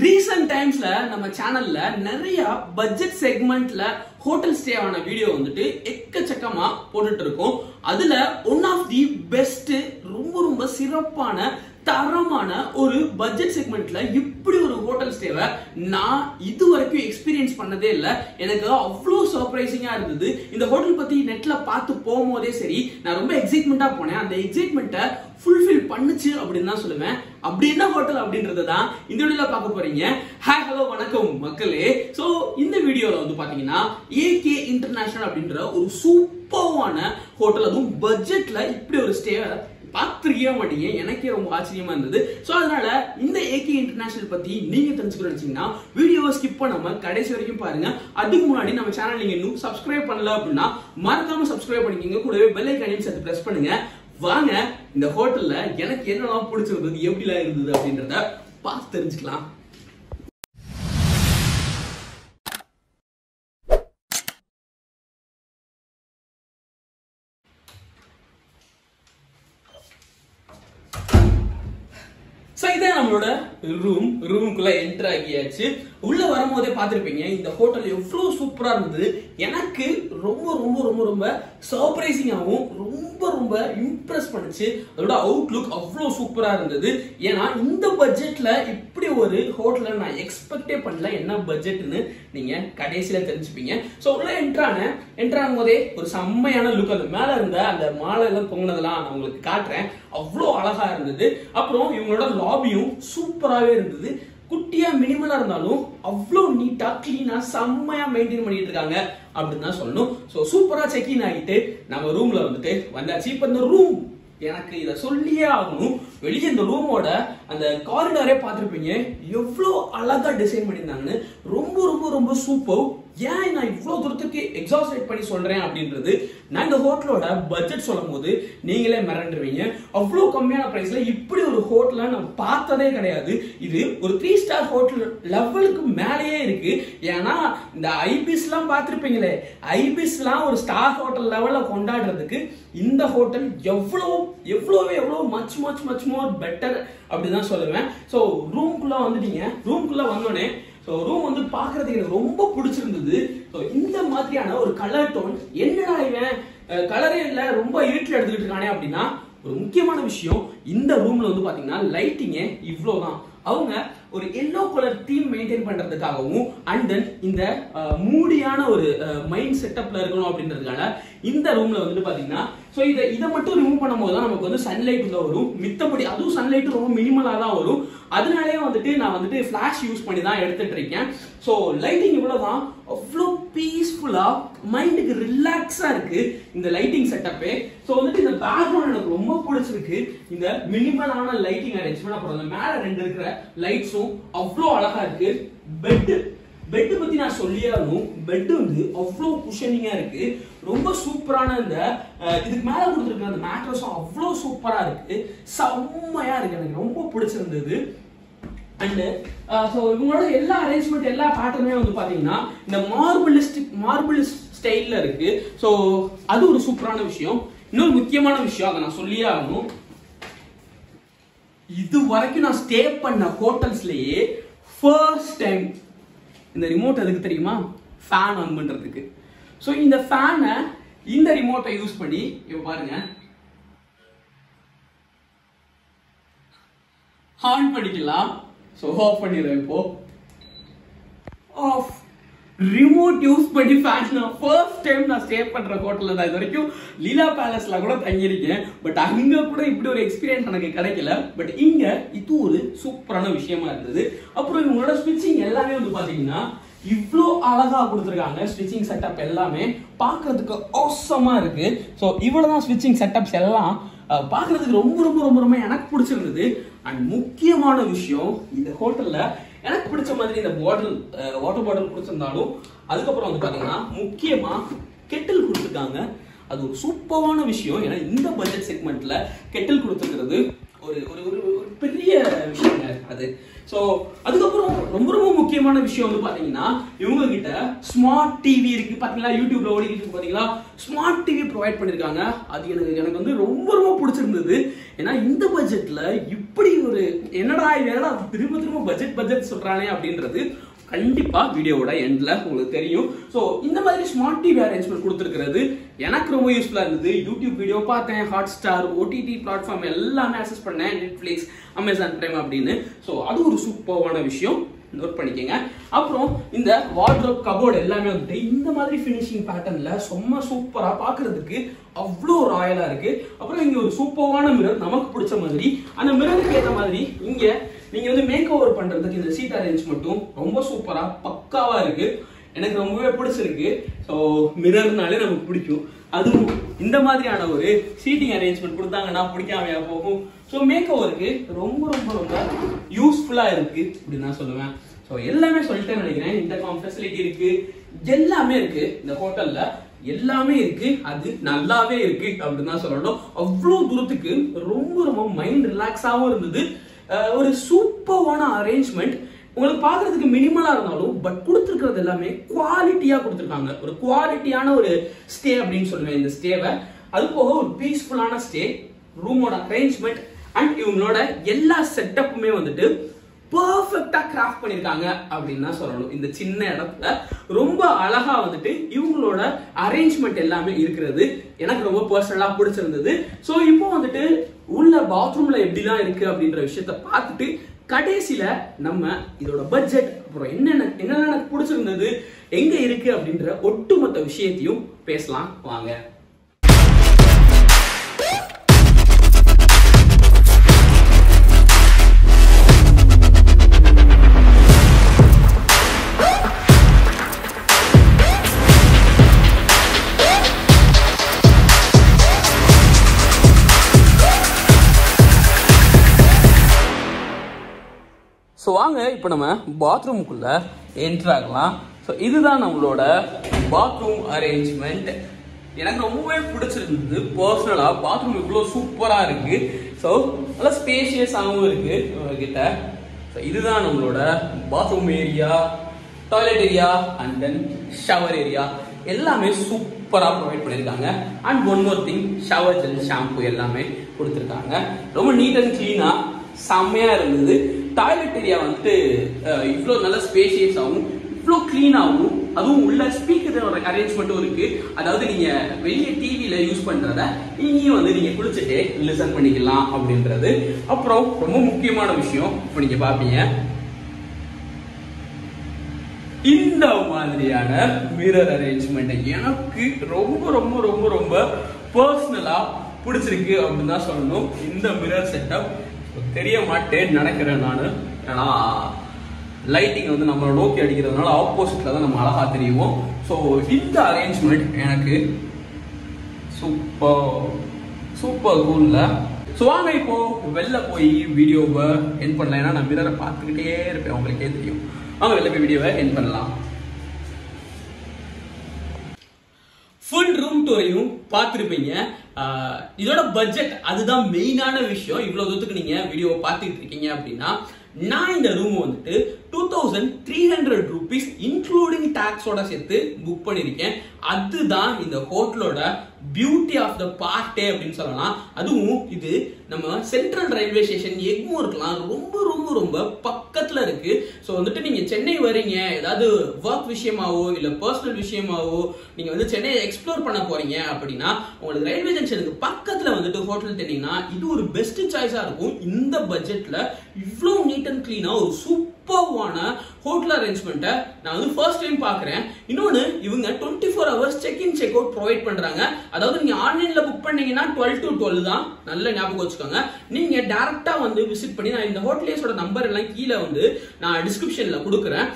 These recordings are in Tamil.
recent times நம்ம சேனல்ல நிறைய பட்ஜெட் செக்மெண்ட்ல ஹோட்டல் ஸ்டே ஆன வீடியோ வந்துட்டு எக்கச்சக்கமா போட்டுட்டு இருக்கோம். அதுல ஒன் ஆஃப் தி பெஸ்ட் ரொம்ப சிறப்பான தரமான ஒரு பட்ஜெட் செக்மெண்ட்ல இப்படி ஒரு ஹோட்டல் ஸ்டேவை நான் இது வரைக்கும் எக்ஸ்பீரியன்ஸ் பண்ணதே இல்லை. எனக்கு அவ்வளோ சர்ப்ரைசிங்கா இருந்தது. இந்த ஹோட்டல் பத்தி நெட்ல பார்த்து போகும்போதே சரி, நான் ரொம்ப எக்ஸைட்மெண்டா போனேன். அந்த எக்ஸைட்மெண்ட்டை ஃபுல்ஃபில் பண்ணுச்சு அப்படின்னு தான் சொல்லுவேன். அப்படி என்ன ஹோட்டல் அப்படின்றத தான் இந்த வீடியோல பார்க்க போறீங்க. ஹாய் ஹலோ வணக்கம் மக்களே. சோ இந்த வீடியோல வந்து பாத்தீங்கன்னா ஏகே இன்டர்நேஷனல் அப்படின்ற ஒரு சூப்பரான ஹோட்டல், அதுவும் பட்ஜெட்ல இப்படி ஒரு ஸ்டே பார்த்துருக்கவே மாட்டீங்க. எனக்கே ரொம்ப ஆச்சரியமா இருந்தது. சோ அதனால இந்த ஏகே இன்டர்நேஷனல் பத்தி நீங்க தெரிஞ்சுக்கணும்னு நினைச்சீங்கன்னா வீடியோவை ஸ்கிப் பண்ணாம கடைசி வரைக்கும் பாருங்க. அதுக்கு முன்னாடி நம்ம சேனல் நீங்க இன்னும் சப்ஸ்கிரைப் பண்ணல அப்படின்னா மறக்காம சப்ஸ்கிரைப் பண்ணிக்கோங்க. கூடவே பெல் ஐகானையும் சேர்த்து பிரஸ் பண்ணுங்க. வாங்க இந்த ஹோட்டல்ல எனக்கு என்னெல்லாம் பிடிச்சிருந்தது, எப்படிலாம் இருந்தது அப்படின்றத பார்த்து தெரிஞ்சுக்கலாம். இதான் நம்மளோட ரூமுக்குள்ள என்டர் ஆகியாச்சு. உள்ள வரும்போதே பார்த்திருப்பீங்க இந்த ஹோட்டல் எவ்வளவு சூப்பரா இருந்தது. எனக்கு ரொம்ப சர்ப்ரைசிங்காகவும் ரொம்ப இம்ப்ரெஸ் பண்ணுச்சு. அதோட அவுட்லுக் அவ்வளவு சூப்பரா இருந்தது. ஏன்னா இந்த பட்ஜெட்ல இப்படி ஒரு ஹோட்டலை நான் எக்ஸ்பெக்டே பண்ணல. என்ன பட்ஜெட்னு நீங்க கடைசியில தெரிஞ்சுப்பீங்க. சோ உள்ள என்டர் ஆகும் போதே ஒரு செம்மையான லுக். அந்த மேல இருந்த அந்த மாலை எல்லாம் தொங்கினதெல்லாம் நான் உங்களுக்கு காட்டுறேன். அவ்வளோ அழகா இருந்தது. அப்புறம் இவங்களோட லாபியும் சூப்பராகவே இருந்தது. குட்டியா மினிமலா இருந்தாலும் அவ்வளோ நீட்டா கிளீனா செம்மையா மெயின்டைன் பண்ணிட்டு இருக்காங்க அப்படின்னு தான் சொல்லணும். ஸோ சூப்பரா செக்இன் ஆகிட்டு நம்ம ரூம்ல வந்துட்டு வந்தாச்சு. இப்போ இந்த ரூம் எனக்கு இதை சொல்லியே ஆகணும். வெளியே இந்த ரூமோட அந்த காரிடாரே பார்த்துருப்பீங்க, எவ்வளோ அழகா டிசைன் பண்ணியிருந்தாங்கன்னு. ரொம்ப சூப்பர். ஏன் நான் இவ்வளவு தூரத்துக்கு எக்ஸாஸ்ட் பண்ணி சொல்றேன் அப்படின்றது, நான் இந்த ஹோட்டலோட பட்ஜெட் சொல்லும் போது நீங்களே மிரண்டுருவீங்க. அவ்வளவு கம்மியான பிரைஸ்ல இப்படி ஒரு ஹோட்டலை நான் பார்த்ததே கிடையாது. இது ஒரு 3 ஸ்டார் ஹோட்டல் லெவலுக்கு மேலேயே இருக்கு. ஏன்னா இந்த ஐபிஸ் எல்லாம் பார்த்திருப்பீங்களே, ஐபிஸ் எல்லாம் ஒரு ஸ்டார் ஹோட்டல் லெவல்ல கொண்டாடுறதுக்கு இந்த ஹோட்டல் எவ்வளவு மச் மோர் பெட்டர் அப்படிதான் சொல்லுவேன். ஸோ ரூம்குள்ள வந்துட்டீங்க. ரூம்குள்ள வந்தோடனே ரூம் வந்து பாக்குறதுக்கு எனக்கு ரொம்ப பிடிச்சிருந்தது. இந்த மாதிரியான ஒரு கலர் டோன், என்னடா இவன் கலரே இல்ல ரொம்ப இருட்டில் எடுத்துக்கிட்டு இருக்கானே அப்படின்னா, ஒரு முக்கியமான விஷயம் இந்த ரூம்ல வந்து பாத்தீங்கன்னா லைட்டிங்கே இவ்வளவுதான். அவங்க ஒரு எல்லோ கலர் தீம் மெயின்டைன் பண்றதுக்காகவும் அண்ட் தென் இந்த மூடியான ஒரு மைண்ட் செட்டப்ல இருக்கணும் அப்படின்றதுக்காக இந்த ரூம்ல வந்துட்டு பாத்தீங்கன்னா இதை மட்டும் ரிமூவ் பண்ணும்போது தான் நமக்கு வந்து சன்லைட் உள்ள வரும். மித்தபடி அதுவும் சன்லைட் ரொம்ப மினிமலா தான் வரும். அதனாலே வந்துட்டு நான் வந்துட்டு ஃபிளாஷ் யூஸ் பண்ணி தான் எடுத்துட்டு இருக்கேன். ஸோ லைட்டிங் இவ்வளவுதான். அவ்வளோ பீஸ்ஃபுல்லா மைண்டுக்கு ரிலாக்ஸா இருக்கு இந்த லைட்டிங் செட்டப்பே. ஸோ வந்துட்டு இந்த பேக்ரவுண்ட் எனக்கு ரொம்ப பிடிச்சிருக்கு. இந்த மினிமலான லைட்டிங் அரேஞ்ச்மெண்ட், அப்புறம் அந்த மேல 2 இருக்கிற லைட்ஸும் அவ்வளோ அழகா இருக்கு. பெட் பத்தி நான் சொல்லியே ஆகணும். பெட் வந்து அவ்வளோ குஷனிங்கா இருக்கு. ரொம்ப சூப்பரான இந்த இதுக்கு மேல கொடுத்துருக்க அந்த மேட்ரஸும் அவ்வளோ சூப்பரா இருக்கு. செம்மையா இருக்கு. எனக்கு ரொம்ப பிடிச்சிருந்தது. அண்ட் இவங்களோட எல்லா அரேஞ்ச்மெண்ட், எல்லா பேட்டர்னுமே வந்து பாத்தீங்கன்னா இந்த மார்பிளிஸ்ட் ஸ்டைல்ல இருக்கு. ஸோ அது ஒரு சூப்பரான விஷயம். இன்னொரு முக்கியமான விஷயம், அதை நான் சொல்லியே ஆகணும். இது வரைக்கும் நான் ஸ்டே பண்ண ஹோட்டல்ஸ்லயே ஃபர்ஸ்ட் டைம் இந்த ரிமோட் எதுக்கு தெரியுமா? ஃபேன் ஆன் பண்றதுக்கு. சோ இந்த ஃபேனை இந்த ரிமோட்டை யூஸ் பண்ணி இப்ப பாருங்க ஆன் பண்ணிக்கலாம். சோ ஆஃப் பண்ணிடுறேன். இப்போ ஆஃப். ரிமோட் யூஸ் பண்ணி ஃபேன் ஃபர்ஸ்ட் டைம் நான் ஸ்டே பண்ற ஹோட்டல்ல தான். இது வரைக்கும் லீலா பேலஸ்ல கூட தங்கியிருக்கேன். பட் அங்க கூட இப்படி ஒரு எக்ஸ்பீரியன்ஸ் எனக்கு கிடைக்கல. பட் இங்க இது ஒரு சூப்பரான விஷயமா இருந்தது. அப்புறம் இவங்களோட ஸ்விட்சிங் எல்லாமே வந்து பாத்தீங்கன்னா இவ்வளோ அழகா கொடுத்துருக்காங்க. ஸ்விட்சிங் செட்டப் எல்லாமே பார்க்கறதுக்கு ஆசமா இருக்கு. ஸோ இவ்வளவுதான் ஸ்விட்சிங் செட்டப்ஸ் எல்லாம் பார்க்கறதுக்கு ரொம்ப எனக்கு பிடிச்சிருந்தது. அண்ட் முக்கியமான விஷயம், இந்த ஹோட்டல்ல எனக்கு பிடிச்ச மாதிரி இந்த வாட்டர் பாட்டில் கொடுத்திருந்தாலும், அதுக்கப்புறம் வந்து பாத்தீங்கன்னா முக்கியமா கெட்டில் கொடுத்துருக்காங்க. அது ஒரு சூப்பரான விஷயம். ஏன்னா இந்த பட்ஜெட் செக்மெண்ட்ல கெட்டில் கொடுத்துருக்கிறது ஒரு பெரிய விஷயங்க அது. ஸோ அதுக்கப்புறம் ரொம்ப ரொம்ப முக்கியமான விஷயம் வந்து பாத்தீங்கன்னா இவங்க கிட்ட ஸ்மார்ட் டிவி இருக்கு. பாத்தீங்களா, யூடியூப்ல ஓடிக்கிட்டு இருக்கு பாத்தீங்களா, ஸ்மார்ட் டிவி ப்ரொவைட் பண்ணிருக்காங்க. அது எனக்கு வந்து ரொம்ப ரொம்ப பிடிச்சிருந்தது. ஏன்னா இந்த பட்ஜெட்ல இப்படி ஒரு என்னடா திரும்ப திரும்ப பட்ஜெட் சொல்றானே அப்படின்றது கண்டிப்பா வீடியோவோட எண்ட்ல உங்களுக்கு தெரியும். சோ இந்த மாதிரி ஸ்மார்ட் டிவி அரேஞ்ச்மெண்ட் கொடுத்துருக்கிறது எனக்கு ரொம்ப யூஸ்ஃபுல்லா இருந்தது. யூடியூப் வீடியோ பார்த்தேன், ஹாட்ஸ்டார், ஓடிடி பிளாட்ஃபார்ம் எல்லாமே ஆக்சஸ் பண்ணேன், நெட்ஃபிளிக்ஸ், அமேசான் பிரைம் அப்படின்னு. ஸோ அது ஒரு சூப்பரான விஷயம், நோட் பண்ணிக்கங்க. அப்புறம் இந்த வார்ட்ரோப் கபோர்டு எல்லாமே வந்துட்டு இந்த மாதிரி ஃபினிஷிங் பேட்டர்ன்ல செம்ம சூப்பரா பாக்குறதுக்கு அவ்வளோ ராயலா இருக்கு. அப்புறம் இங்க ஒரு சூப்பரான மிரர் நமக்கு பிடிச்ச மாதிரி, அந்த மிரருக்கு ஏற்ற மாதிரி இங்க நீங்க வந்து மேக் ஓவர் பண்றதுக்கு இந்த சீட் அரேஞ்ச் மட்டும் ரொம்ப சூப்பரா பக்காவா இருக்கு. எனக்கு ரொம்பவே பிடிச்சிருக்கு. ஸோ மிரர்னாலே நமக்கு பிடிக்கும். அதுவும் இந்த மாதிரியான ஒரு சீட்டிங் அரேஞ்ச்மெண்ட் கொடுத்தாங்கன்னா பிடிக்காமையா போகும். ஸோ மேக் ஓவருக்கு ரொம்ப ரொம்ப ரொம்ப யூஸ்ஃபுல்லா இருக்கு அப்படின்னு நான் சொல்லுவேன். ஸோ எல்லாமே சொல்லிட்டேன்னு நினைக்கிறேன். இன்டர்காம் ஃபெசிலிட்டி இருக்கு, எல்லாமே இருக்கு இந்த ஹோட்டல்ல, எல்லாமே இருக்கு. அது நல்லாவே இருக்கு அப்படின்னு தான் சொல்லணும். அவ்வளோ தூரத்துக்கு ரொம்ப ரொம்ப மைண்ட் ரிலாக்ஸாகவும் இருந்தது. ஒரு சூப்பரான அரேஞ்ச்மெண்ட். உங்களுக்கு பாக்குறதுக்கு மினிமலா இருந்தாலும் பட் கொடுத்துருக்கிறது எல்லாமே குவாலிட்டியா கொடுத்துருக்காங்க. ஒரு குவாலிட்டியான ஒரு ஸ்டே அப்படின்னு சொல்லுவேன் இந்த ஸ்டேவை. அது போக ஒரு பீஸ்ஃபுல்லான ஸ்டே, ரூமோட அரேஞ்ச்மெண்ட் அண்ட் இவங்களோட எல்லா செட்டப்புமே வந்துட்டு பர்ஃபெக்டா கிராஃப்ட் பண்ணிருக்காங்க அப்படின்னு தான் சொல்லணும். இந்த சின்ன இடத்துல ரொம்ப அழகா வந்துட்டு இவங்களோட அரேஞ்ச்மெண்ட் எல்லாமே இருக்கிறது எனக்கு ரொம்ப பர்சனலா பிடிச்சிருந்தது. ஸோ இப்போ வந்துட்டு உள்ள பாத்ரூம்ல எப்படிலாம் இருக்கு அப்படின்ற விஷயத்த பார்த்துட்டு கடைசியில நம்ம இதோட பட்ஜெட், அப்புறம் என்னென்ன எனக்கு பிடிச்சிருந்தது, எங்க இருக்கு அப்படின்ற ஒட்டுமொத்த விஷயத்தையும் பேசலாம் வாங்க. ஸோ வாங்க இப்போ நம்ம பாத்ரூமுக்குள்ள என்ட்ரு ஆகலாம். ஸோ இதுதான் நம்மளோட பாத்ரூம் அரேஞ்ச்மெண்ட். எனக்கு ரொம்பவே பிடிச்சிருந்தது பர்சனலா. பாத்ரூம் இவ்வளோ சூப்பராக இருக்கு. ஸோ நல்லா ஸ்பேஷியஸாகவும் இருக்கு கிட்ட. ஸோ இதுதான் நம்மளோட bathroom area, toilet area and then shower area எல்லாமே சூப்பராக ப்ரொவைட் பண்ணியிருக்காங்க. And one more thing, shower gel, shampoo எல்லாமே கொடுத்துருக்காங்க. ரொம்ப நீட் அண்ட் கிளீனாக செம்மையா இருந்தது. டாய்லெட் ஏரியா வந்துட்டு இவ்வளோ நல்ல ஸ்பேஷியஸாகவும் இவ்வளோ கிளீனாகவும், அதுவும் உள்ள ஸ்பீக்கரோட அரேஞ்ச்மெண்ட்டும் இருக்கு. அதாவது நீங்க வெளியே டிவியில யூஸ் பண்றத இங்கேயும் வந்து நீங்க குளிச்சுட்டு லிசன் பண்ணிக்கலாம் அப்படின்றது. அப்புறம் ரொம்ப முக்கியமான விஷயம், இப்போ நீங்க பாப்பீங்க இந்த மாதிரியான மிரர் அரேஞ்ச்மெண்ட் எனக்கு ரொம்ப ரொம்ப ரொம்ப ரொம்ப பர்சனலா பிடிச்சிருக்கு அப்படின்னு தான் சொல்லணும். இந்த மிரர் செட்டப் தெரிய மாட்டேன்னு நினைக்கிறேன் நான். ஏன்னா லைட்டிங் வந்து நம்மளை நோக்கி அடிக்கிறதுனால ஆப்போசிட்ல தான் நம்ம அழகா தெரியும். ஸோ இந்த அரேஞ்ச்மெண்ட் எனக்கு சூப்பர் கூல்ல. ஸோ வாங்க இப்போ வெளில போய் வீடியோவை என் பண்ணலாம். ஏன்னா நான் மிரரை பார்த்துக்கிட்டே இருப்பேன், உங்களுக்கே தெரியும். வாங்க வெளில போய் வீடியோவை என் பண்ணலாம். ஃபுல் ரூம் டூரையும் பார்த்துருப்பீங்க. இதோட பட்ஜெட் அதுதான் மெயினான விஷயம். இவ்வளவு தூரத்துக்கு நீங்க வீடியோவை பார்த்துட்டு இருக்கீங்க அப்படின்னா, நான் இந்த ரூம் வந்துட்டு 2300 ரூபீஸ் இன்க்ளூடிங் டாக்ஸோட சேர்த்து புக் பண்ணிருக்கேன். அதுதான் இந்த ஹோட்டலோட பியூட்டி ஆஃப் த பார்ட்டே அப்படின்னு சொல்லலாம். அதுவும் இது நம்ம சென்ட்ரல் ரயில்வே ஸ்டேஷன் எக்மோருக்குலாம் ரொம்ப ரொம்ப ரொம்ப பக்கத்துல இருக்கு. ஸோ வந்துட்டு நீங்க சென்னை வரீங்க, ஏதாவது ஒர்க் விஷயமாவோ இல்ல பர்சனல் விஷயமாவோ நீங்க வந்து சென்னையை எக்ஸ்ப்ளோர் பண்ண போறீங்க அப்படின்னா, உங்களுக்கு ரயில்வே ஜங்ஷனுக்கு பக்கத்துல வந்துட்டு ஹோட்டல் தெரியுங்கன்னா இது ஒரு பெஸ்ட் சாய்ஸா இருக்கும். இந்த பட்ஜெட்ல இவ்வளவு நீட் அண்ட் கிளீனா ஒரு சூப்பர்வான ஹோட்டல் அரேஞ்ச்மெண்ட்டை நான் வந்து ஃபர்ஸ்ட் டைம் பாக்குறேன். இன்னொன்னு, இவங்க 24 hours check in check out provide பண்றாங்க. அதாவது நீங்க ஆன்லைன்ல புக் பண்ணீங்கன்னா 12 to 12 தான், நல்ல ஞாபகம் வச்சுக்கோங்க. நீங்க டைரக்டா வந்து விசிட் பண்ணி, நான் இந்த ஹோட்டலேஸோட நம்பர் எல்லாம் கீழே வந்து நான் டிஸ்கிரிப்ஷன்ல கொடுக்குறேன்,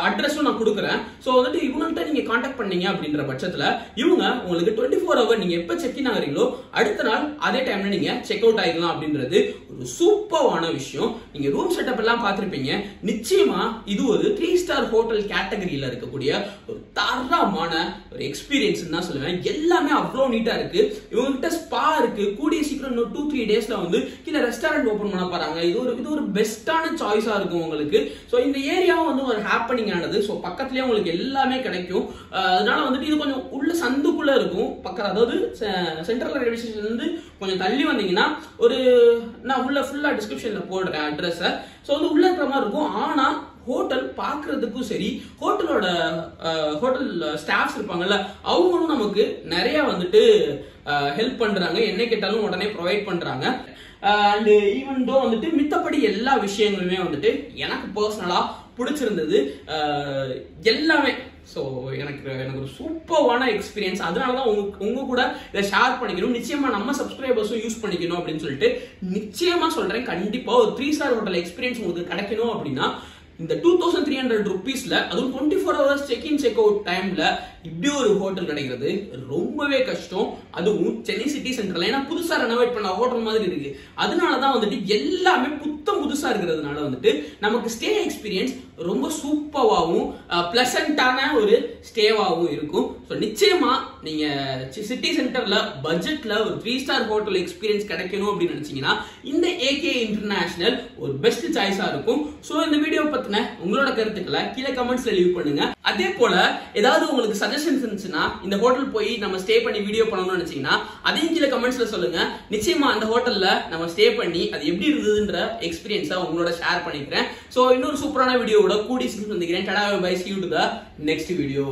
அட்ரஸும் நான் கொடுக்குறேன். ஸோ வந்துட்டு இவங்கள்ட்ட நீங்க கான்டாக்ட் பண்ணீங்க அப்படின்ற பட்சத்துல இவங்க உங்களுக்கு 24 hour நீங்க எப்ப செக் இன் ஆகிறீங்களோ அடுத்த நாள் அதே டைம்ல நீங்க செக் அவுட் ஆகிக்கலாம் அப்படின்றது ஒரு சூப்பரான விஷயம். நீங்க ரூம் செட்டப் எல்லாம் பார்த்திருப்பீங்க. நிச்சயமா இது ஒரு 3 star ஹோட்டல் கேட்டகரியில இருக்கக்கூடிய ஒரு தரமான ஒரு எக்ஸ்பீரியன்ஸ் தான் சொல்லுவேன். எல்லாமே அவ்வளோ நீட்டா இருக்கு. இவங்ககிட்ட ஸ்பா இருக்கு. கூடிய சீக்கிரம் இன்னும் 2-3 டேஸ்ல வந்து கீழே ரெஸ்டாரண்ட் ஓபன் பண்ண போறாங்க. இது ஒரு பெஸ்டான சாய்ஸா இருக்கும் உங்களுக்கு. ஸோ இந்த ஏரியாவும் வந்து ஒரு ஹாப்பனிங் ஆனது. ஸோ பக்கத்துலயே உங்களுக்கு எல்லாமே கிடைக்கும். அதனால வந்துட்டு இது கொஞ்சம் உள்ள சந்துக்குள்ள இருக்கும். பக்கம் அதாவது சென்ட்ரல் ரயில்வே ஸ்டேஷன் இருந்து கொஞ்சம் தள்ளி வந்தீங்கன்னா ஒரு நான் உள்ள ஃபுல்லா டிஸ்கிரிப்ஷன்ல போடுறேன் அட்ரஸ். ஸோ வந்து உள்ள இருக்கிற மாதிரி இருக்கும். ஆனா ஹோட்டல் பாக்குறதுக்கும் சரி, ஹோட்டல் ஸ்டாஃப்ஸ் இருப்பாங்கல்ல, அவங்களும் நமக்கு நிறைய வந்துட்டு ஹெல்ப் பண்றாங்க. என்ன கேட்டாலும் உடனே ப்ரொவைட் பண்றாங்க. அண்ட் ஈவன் தோ வந்துட்டு மித்தபடி எல்லா விஷயங்களுமே வந்துட்டு எனக்கு பர்சனலா பிடிச்சிருந்தது எல்லாமே. ஸோ எனக்கு ஒரு சூப்பர்வான எக்ஸ்பீரியன்ஸ். அதனாலதான் உங்க கூட இதை ஷேர் பண்ணிக்கணும். நிச்சயமா நம்ம சப்ஸ்கிரைபர்ஸும் யூஸ் பண்ணிக்கணும் அப்படின்னு சொல்லிட்டு நிச்சயமா சொல்றேன். கண்டிப்பா ஒரு 3 ஸ்டார் ஹோட்டல் எக்ஸ்பீரியன்ஸ் உங்களுக்கு கிடைக்கணும் அப்படின்னா இந்த 2300 rupeesல அதுவும் 24 hours செக்-இன் செக்-அவுட் டைம்ல இப்படி ஒரு ஹோட்டல் கிடைக்கிறது ரொம்பவே கஷ்டம். அதுவும் சென்னை சிட்டி சென்டர்ல, ஏன்னா புதுசா ரெனோவேட் பண்ண ஹோட்டல் மாதிரி இருக்கு. அதனாலதான் வந்துட்டு எல்லாமே புதுசா இருக்கிறதுனால வந்துட்டு நமக்கு ஸ்டே எக்ஸ்பீரியன்ஸ் ரொம்ப சூப்பராகவும் பிளசண்டான ஒரு ஸ்டேவாகவும் இருக்கும். ஸோ நிச்சயமா நீங்க சிட்டி சென்டர்ல பட்ஜெட்ல ஒரு 3 ஸ்டார் ஹோட்டல் எக்ஸ்பீரியன்ஸ் கிடைக்கணும் அப்படின்னு நினைச்சீங்கன்னா இந்த ஏகே இன்டர்நேஷனல் ஒரு பெஸ்ட் சாய்ஸா இருக்கும். ஸோ இந்த வீடியோ பத்தின உங்களோட கருத்துக்களை கீழே கமெண்ட்ஸ்ல லீவ் பண்ணுங்க. அதே போல ஏதாவது உங்களுக்கு சஜஷன்ஸ் இருந்துச்சுன்னா, இந்த ஹோட்டல் போய் நம்ம ஸ்டே பண்ணி வீடியோ பண்ணணும்னு நினைச்சீங்கன்னா அதையும் கீழே கமெண்ட்ஸ்ல சொல்லுங்க. நிச்சயமா அந்த ஹோட்டல்ல நம்ம ஸ்டே பண்ணி அது எப்படி இருந்ததுன்ற எக்ஸ்பீரியன்ஸா உங்களோட ஷேர் பண்ணிக்கிறேன். ஸோ இன்னொரு சூப்பரான வீடியோவோட கூடி சந்திக்கிறேன். டடா by, see you to the next video.